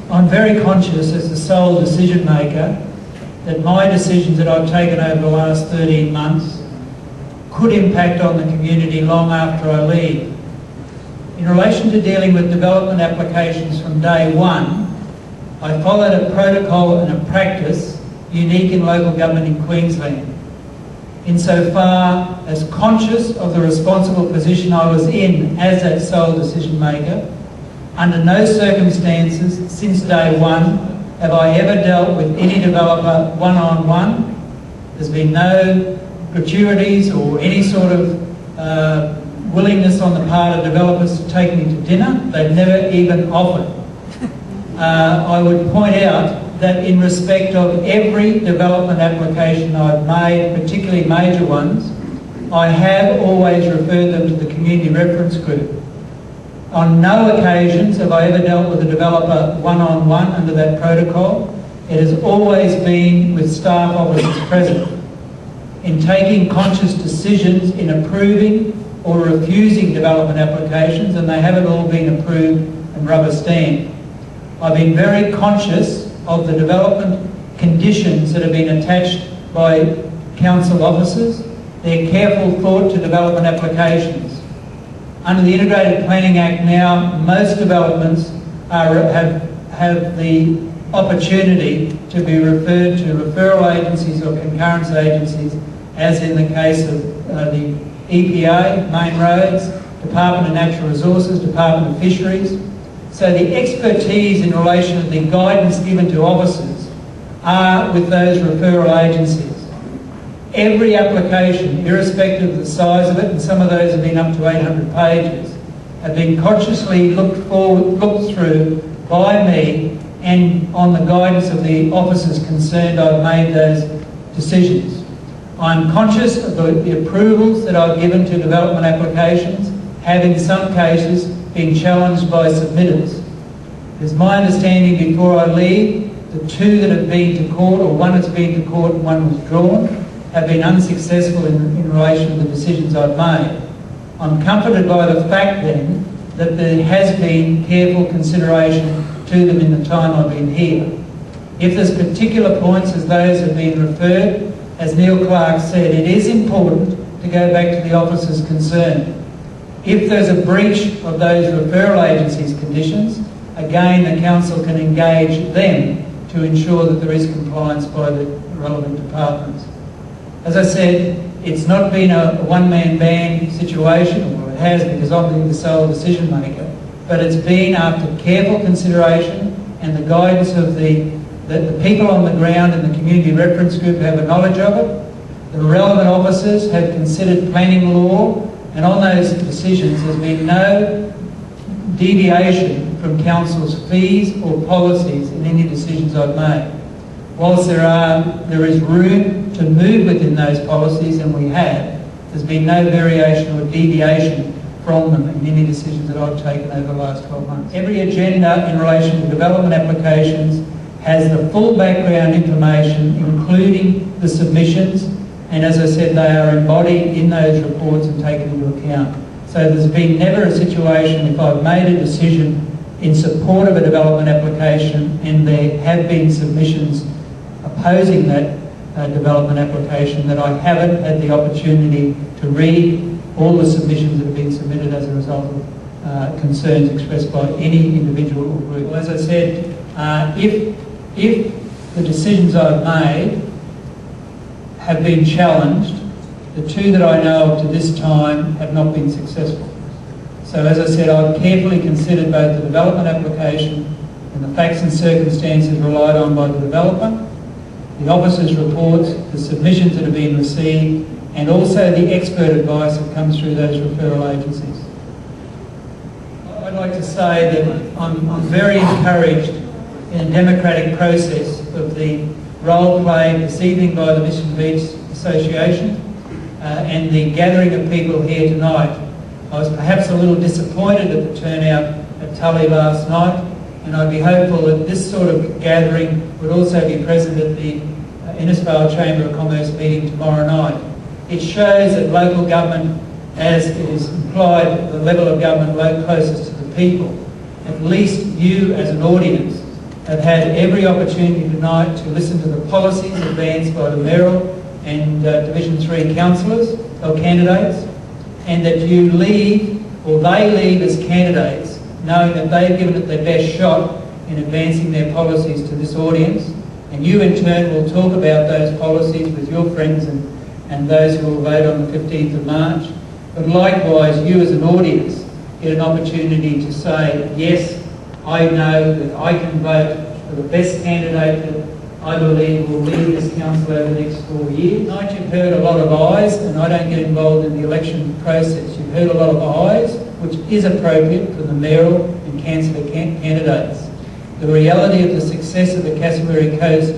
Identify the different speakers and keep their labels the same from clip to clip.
Speaker 1: I'm very conscious as the sole decision maker that my decisions that I've taken over the last 13 months could impact on the community long after I leave. In relation to dealing with development applications from day one, I followed a protocol and a practice unique in local government in Queensland, insofar as conscious of the responsible position I was in as that sole decision maker. Under no circumstances since day one have I ever dealt with any developer one-on-one. There's been no gratuities or any sort of willingness on the part of developers to take me to dinner. They've never even offered. I would point out that in respect of every development application I've made, particularly major ones, I have always referred them to the community reference group. On no occasions have I ever dealt with a developer one-on-one under that protocol. It has always been with staff officers present. In taking conscious decisions in approving or refusing development applications, and they haven't all been approved and rubber stamped, I've been very conscious of the development conditions that have been attached by council officers, their careful thought to development applications. Under the Integrated Planning Act now, most developments have the opportunity to be referred to referral agencies or concurrence agencies, as in the case of the EPA, Main Roads, Department of Natural Resources, Department of Fisheries. So the expertise in relation to the guidance given to officers are with those referral agencies. Every application, irrespective of the size of it, and some of those have been up to 800 pages, have been consciously looked through by me, and on the guidance of the officers concerned, I've made those decisions. I'm conscious of the approvals that I've given to development applications have in some cases been challenged by submitters. It's my understanding before I leave, the two that have been to court, or one that's been to court and one withdrawn, have been unsuccessful in relation to the decisions I've made. I'm comforted by the fact then that there has been careful consideration to them in the time I've been here. If there's particular points as those have been referred, as Neil Clark said, it is important to go back to the officers concerned. If there's a breach of those referral agencies' conditions, again the council can engage them to ensure that there is compliance by the relevant departments. As I said, it's not been a one-man band situation, or it has because I'm the sole decision maker, but it's been after careful consideration and the guidance of the people on the ground and the community reference group have a knowledge of it. The relevant officers have considered planning law, and on those decisions there's been no deviation from council's fees or policies in any decisions I've made. Whilst there is room to move within those policies, and we have, there's been no variation or deviation from them in any decisions that I've taken over the last 12 months. Every agenda in relation to development applications has the full background information, including the submissions, and as I said, they are embodied in those reports and taken into account. So there's been never a situation, if I've made a decision in support of a development application and there have been submissions opposing that development application, that I haven't had the opportunity to read all the submissions that have been submitted as a result of concerns expressed by any individual or group. Well, as I said, if the decisions I've made have been challenged, the two that I know of to this time have not been successful. So as I said, I've carefully considered both the development application and the facts and circumstances relied on by the developer, the officers' reports, the submissions that have been received, and also the expert advice that comes through those referral agencies. I'd like to say that I'm very encouraged in a democratic process of the role played this evening by the Mission Beach Association and the gathering of people here tonight. I was perhaps a little disappointed at the turnout at Tully last night, and I'd be hopeful that this sort of gathering would also be present at the Innisfail Chamber of Commerce meeting tomorrow night. It shows that local government, as it is implied, the level of government closest to the people, at least you as an audience have had every opportunity tonight to listen to the policies advanced by the mayoral and Division 3 councillors or candidates, and that you leave, or they leave as candidates, knowing that they've given it their best shot in advancing their policies to this audience, and you in turn will talk about those policies with your friends and those who will vote on the 15th of March. But likewise, you as an audience get an opportunity to say, yes, I know that I can vote for the best candidate that I believe will lead this council over the next 4 years. Tonight you've heard a lot of ayes, and I don't get involved in the election process. You've heard a lot of ayes, which is appropriate for the mayoral and councillor candidates. The reality of the success of the Cassowary Coast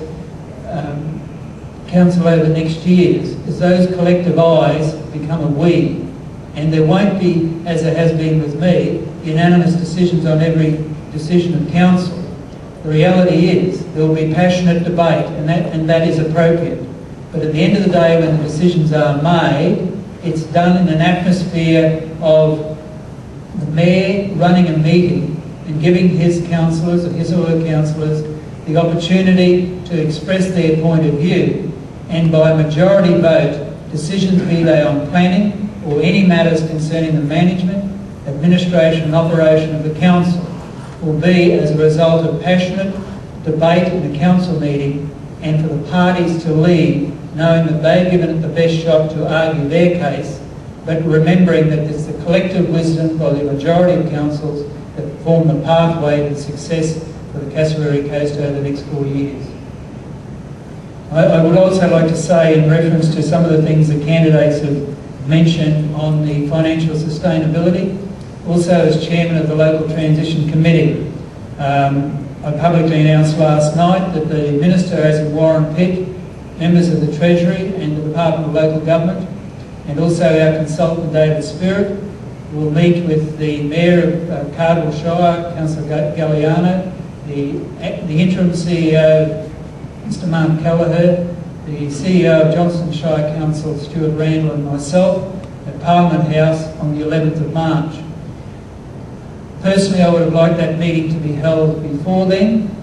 Speaker 1: Council over the next years is those collective ayes become a we, and there won't be, as there has been with me, unanimous decisions on every decision of council. The reality is there will be passionate debate, and that is appropriate. But at the end of the day, when the decisions are made, it's done in an atmosphere of the mayor running a meeting and giving his councillors or his or her councillors the opportunity to express their point of view, and by majority vote, decisions, be they on planning or any matters concerning the management, administration and operation of the council, will be as a result of passionate debate in the council meeting, and for the parties to lead knowing that they've given it the best shot to argue their case, but remembering that it's the collective wisdom by the majority of councils that form the pathway to success for the Cassowary Coast over the next 4 years. I would also like to say, in reference to some of the things the candidates have mentioned on the financial sustainability, also as chairman of the Local Transition Committee, I publicly announced last night that the Minister, as in Warren Pitt, members of the Treasury and the Department of Local Government, and also our consultant David Spirit, will meet with the Mayor of Cardwell Shire, Councillor Galliano, the interim CEO, Mr Mark Kelleher, the CEO of Johnstone Shire Council, Stuart Randall, and myself at Parliament House on the 11th of March. Personally, I would have liked that meeting to be held before then.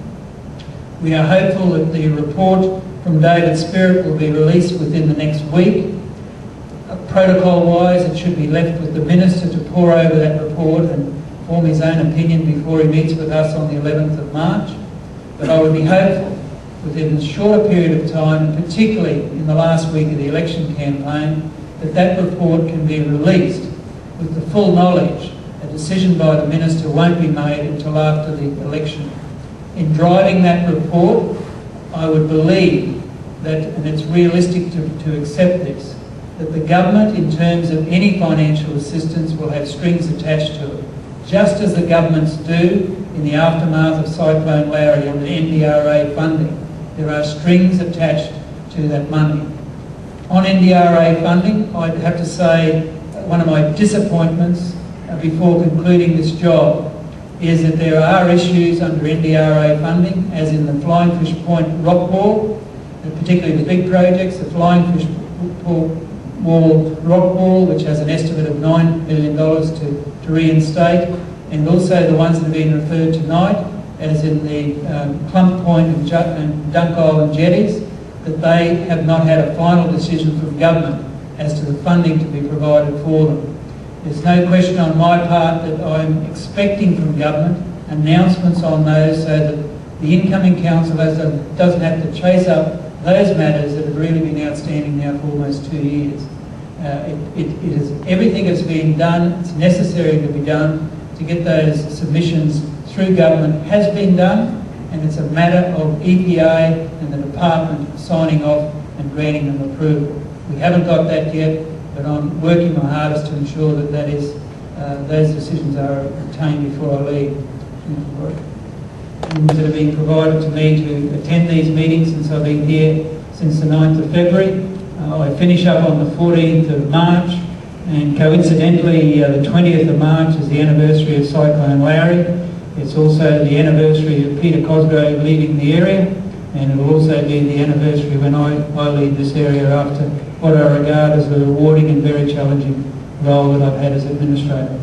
Speaker 1: We are hopeful that the report from David Spirit will be released within the next week. Protocol-wise, it should be left with the Minister to pore over that report and form his own opinion before he meets with us on the 11th of March. But I would be hopeful within a shorter period of time, particularly in the last week of the election campaign, that report can be released with the full knowledge a decision by the Minister won't be made until after the election. In driving that report, I would believe that, and it's realistic to accept this, that the government, in terms of any financial assistance, will have strings attached to it, just as the governments do in the aftermath of Cyclone Larry and the NDRA funding. There are strings attached to that money. On NDRA funding, I'd have to say one of my disappointments before concluding this job is that there are issues under NDRA funding, as in the Flying Fish Point rock wall, particularly the big projects, the Flying Fish Wall rock wall, which has an estimate of $9 million to reinstate, and also the ones that have been referred tonight, as in the Clump Point and Dunk Island jetties, that they have not had a final decision from government as to the funding to be provided for them. There's no question on my part that I'm expecting from government announcements on those so that the incoming council doesn't have to chase up those matters that have really been outstanding now for almost 2 years. Everything has been done, it's necessary to be done to get those submissions through government has been done, and it's a matter of EPA and the department signing off and granting them approval. We haven't got that yet, but I'm working my hardest to ensure that those decisions are obtained before I leave. That have been provided to me to attend these meetings since I've been here since the 9th of February. I finish up on the 14th of March, and coincidentally the 20th of March is the anniversary of Cyclone Larry. It's also the anniversary of Peter Cosgrove leaving the area, and it will also be the anniversary when I leave this area after what I regard as a rewarding and very challenging role that I've had as administrator.